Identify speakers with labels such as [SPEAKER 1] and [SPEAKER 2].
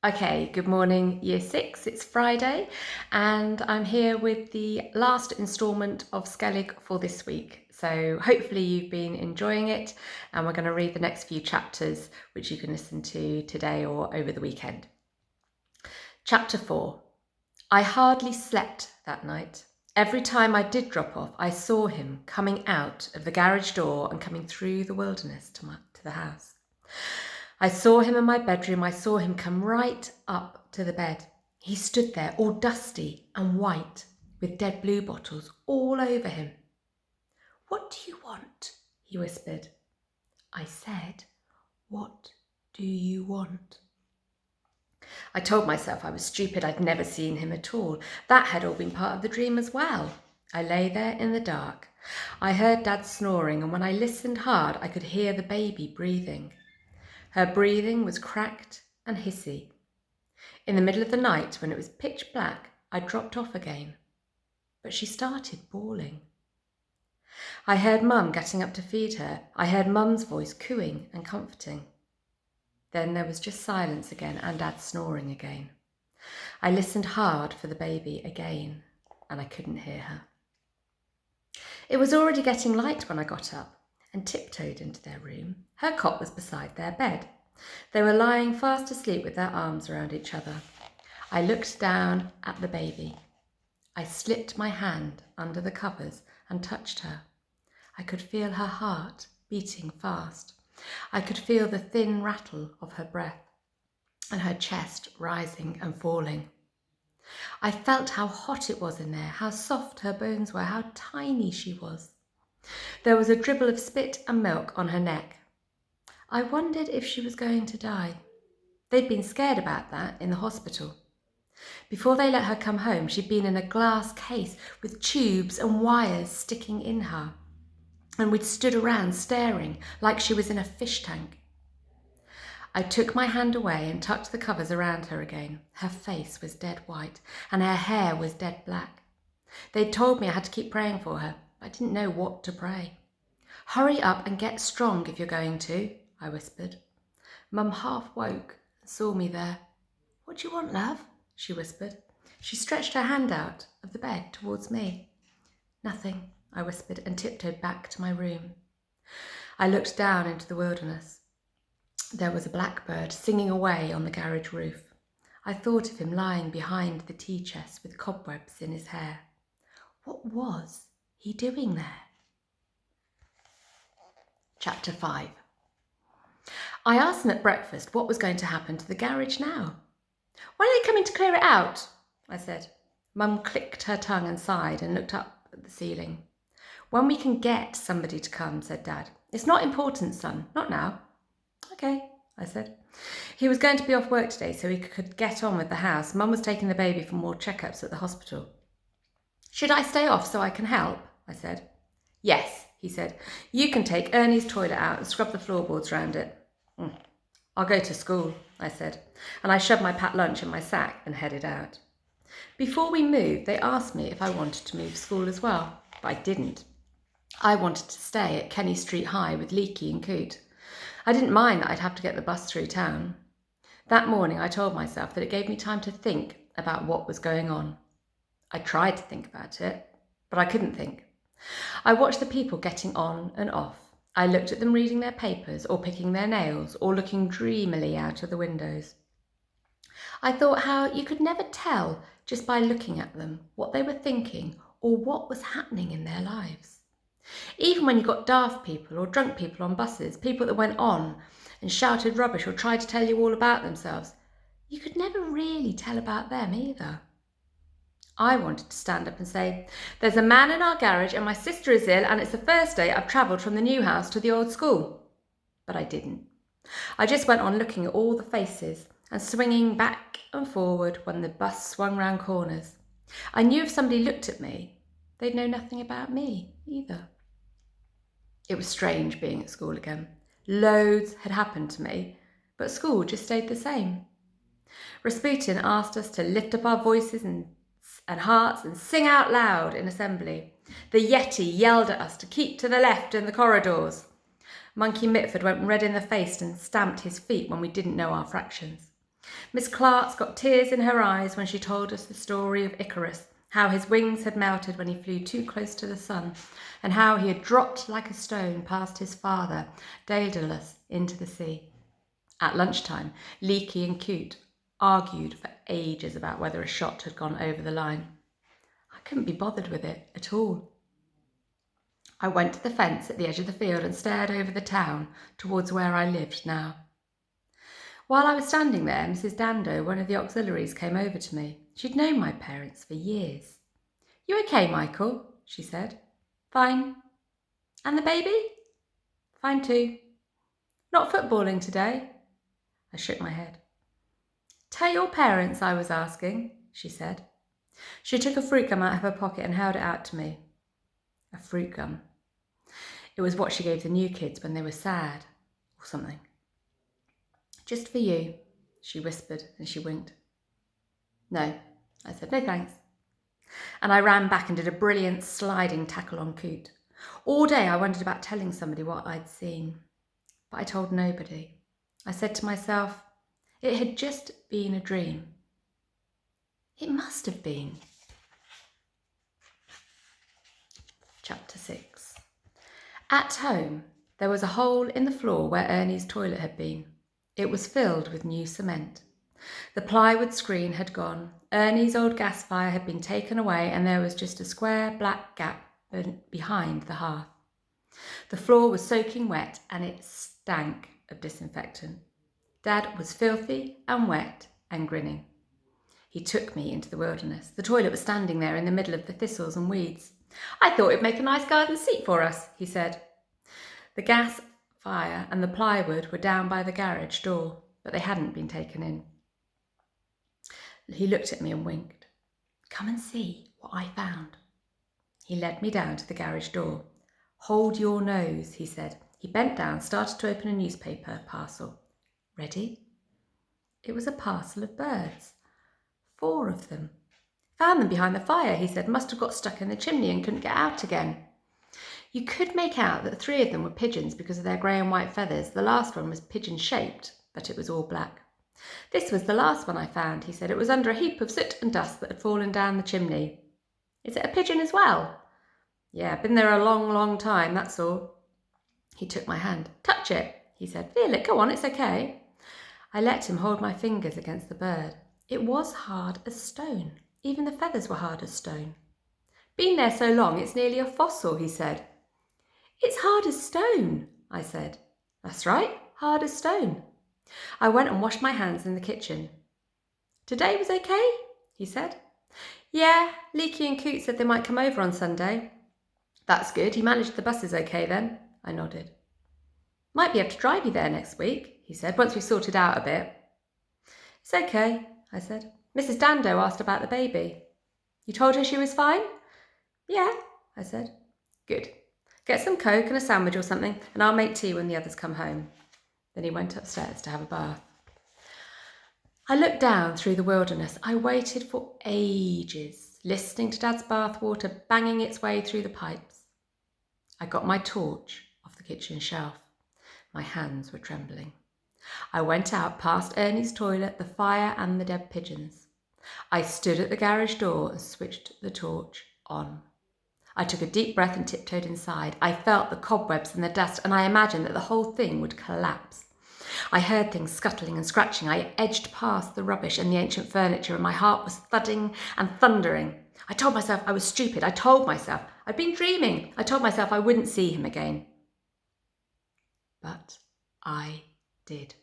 [SPEAKER 1] Okay, good morning, Year 6. It's Friday, and I'm here with the last instalment of Skellig for this week. So hopefully you've been enjoying it, and we're going to read the next few chapters, which you can listen to today or over the weekend. Chapter 4. I hardly slept that night. Every time I did drop off, I saw him coming out of the garage door and coming through the wilderness to the house. I saw him in my bedroom. I saw him come right up to the bed. He stood there all dusty and white with dead blue bottles all over him. "What do you want?" he whispered. I said, "What do you want?" I told myself I was stupid. I'd never seen him at all. That had all been part of the dream as well. I lay there in the dark. I heard Dad snoring, and when I listened hard, I could hear the baby breathing. Her breathing was cracked and hissy. In the middle of the night, when it was pitch black, I dropped off again. But she started bawling. I heard Mum getting up to feed her. I heard Mum's voice cooing and comforting. Then there was just silence again and Dad snoring again. I listened hard for the baby again, and I couldn't hear her. It was already getting light when I got up and tiptoed into their room. Her cot was beside their bed. They were lying fast asleep with their arms around each other. I looked down at the baby. I slipped my hand under the covers and touched her. I could feel her heart beating fast. I could feel the thin rattle of her breath and her chest rising and falling. I felt how hot it was in there, how soft her bones were, how tiny she was. There was a dribble of spit and milk on her neck. I wondered if she was going to die. They'd been scared about that in the hospital. Before they let her come home, she'd been in a glass case with tubes and wires sticking in her, and we'd stood around staring like she was in a fish tank. I took my hand away and tucked the covers around her again. Her face was dead white, and her hair was dead black. They'd told me I had to keep praying for her. I didn't know what to pray. "Hurry up and get strong if you're going to," I whispered. Mum half woke and saw me there. "What do you want, love?" she whispered. She stretched her hand out of the bed towards me. "Nothing," I whispered and tiptoed back to my room. I looked down into the wilderness. There was a blackbird singing away on the garage roof. I thought of him lying behind the tea chest with cobwebs in his hair. What was he doing there? Chapter 5. I asked them at breakfast what was going to happen to the garage now. "When are they coming to clear it out?" I said. Mum clicked her tongue and sighed and looked up at the ceiling. "When we can get somebody to come," said Dad. "It's not important, son, not now." "Okay," I said. He was going to be off work today so he could get on with the house. Mum was taking the baby for more checkups at the hospital. "Should I stay off so I can help?" I said. "Yes," he said. "You can take Ernie's toilet out and scrub the floorboards around it." "I'll go to school," I said, and I shoved my packed lunch in my sack and headed out. Before we moved, they asked me if I wanted to move school as well, but I didn't. I wanted to stay at Kenny Street High with Leaky and Coot. I didn't mind that I'd have to get the bus through town. That morning I told myself that it gave me time to think about what was going on. I tried to think about it, but I couldn't think. I watched the people getting on and off. I looked at them reading their papers or picking their nails or looking dreamily out of the windows. I thought how you could never tell just by looking at them what they were thinking or what was happening in their lives. Even when you got daft people or drunk people on buses, people that went on and shouted rubbish or tried to tell you all about themselves, you could never really tell about them either. I wanted to stand up and say, "There's a man in our garage and my sister is ill and it's the first day I've travelled from the new house to the old school." But I didn't. I just went on looking at all the faces and swinging back and forward when the bus swung round corners. I knew if somebody looked at me, they'd know nothing about me either. It was strange being at school again. Loads had happened to me, but school just stayed the same. Rasputin asked us to lift up our voices and hearts and sing out loud in assembly. The Yeti yelled at us to keep to the left in the corridors. Monkey Mitford went red in the face and stamped his feet when we didn't know our fractions. Miss Clark's got tears in her eyes when she told us the story of Icarus, how his wings had melted when he flew too close to the sun, and how he had dropped like a stone past his father, Daedalus, into the sea. At lunchtime, Leaky and Cute argued for ages about whether a shot had gone over the line. I couldn't be bothered with it at all. I went to the fence at the edge of the field and stared over the town towards where I lived now. While I was standing there, Mrs. Dando, one of the auxiliaries, came over to me. She'd known my parents for years. "You okay, Michael?" she said. "Fine." "And the baby?" "Fine too." "Not footballing today?" I shook my head. "Tell your parents I was asking," she said. She took a fruit gum out of her pocket and held it out to me. A fruit gum. It was what she gave the new kids when they were sad or something. "Just for you," she whispered, and she winked. "No," I said, "no thanks." And I ran back and did a brilliant sliding tackle on Coot. All day I wondered about telling somebody what I'd seen, but I told nobody. I said to myself, it had just been a dream. It must have been. Chapter 6. At home, there was a hole in the floor where Ernie's toilet had been. It was filled with new cement. The plywood screen had gone. Ernie's old gas fire had been taken away, and there was just a square black gap behind the hearth. The floor was soaking wet, and it stank of disinfectant. Dad was filthy and wet and grinning. He took me into the wilderness. The toilet was standing there in the middle of the thistles and weeds. "I thought it'd make a nice garden seat for us," he said. The gas fire and the plywood were down by the garage door, but they hadn't been taken in. He looked at me and winked. "Come and see what I found." He led me down to the garage door. "Hold your nose," he said. He bent down, started to open a newspaper parcel. "Ready?" It was a parcel of birds. 4 of them. "Found them behind the fire," he said. "Must have got stuck in the chimney and couldn't get out again." You could make out that 3 of them were pigeons because of their grey and white feathers. The last one was pigeon-shaped, but it was all black. "This was the last one I found," he said. "It was under a heap of soot and dust that had fallen down the chimney." "Is it a pigeon as well?" "Yeah, been there a long, long time, that's all." He took my hand. "Touch it," he said. "Feel it, go on, it's okay." I let him hold my fingers against the bird. It was hard as stone. Even the feathers were hard as stone. "Been there so long, it's nearly a fossil," he said. "It's hard as stone," I said. "That's right, hard as stone." I went and washed my hands in the kitchen. "Today was okay?" he said. "Yeah, Leaky and Coot said they might come over on Sunday." "That's good. You managed the buses okay then?" I nodded. "Might be able to drive you there next week," he said, "once we've sorted out a bit." "It's okay," I said. "Mrs. Dando asked about the baby." "You told her she was fine?" "Yeah," I said. "Good. Get some Coke and a sandwich or something, and I'll make tea when the others come home." Then he went upstairs to have a bath. I looked down through the wilderness. I waited for ages, listening to Dad's bath water banging its way through the pipes. I got my torch off the kitchen shelf. My hands were trembling. I went out past Ernie's toilet, the fire and the dead pigeons. I stood at the garage door and switched the torch on. I took a deep breath and tiptoed inside. I felt the cobwebs and the dust, and I imagined that the whole thing would collapse. I heard things scuttling and scratching. I edged past the rubbish and the ancient furniture, and my heart was thudding and thundering. I told myself I was stupid. I told myself I'd been dreaming. I told myself I wouldn't see him again. But I did.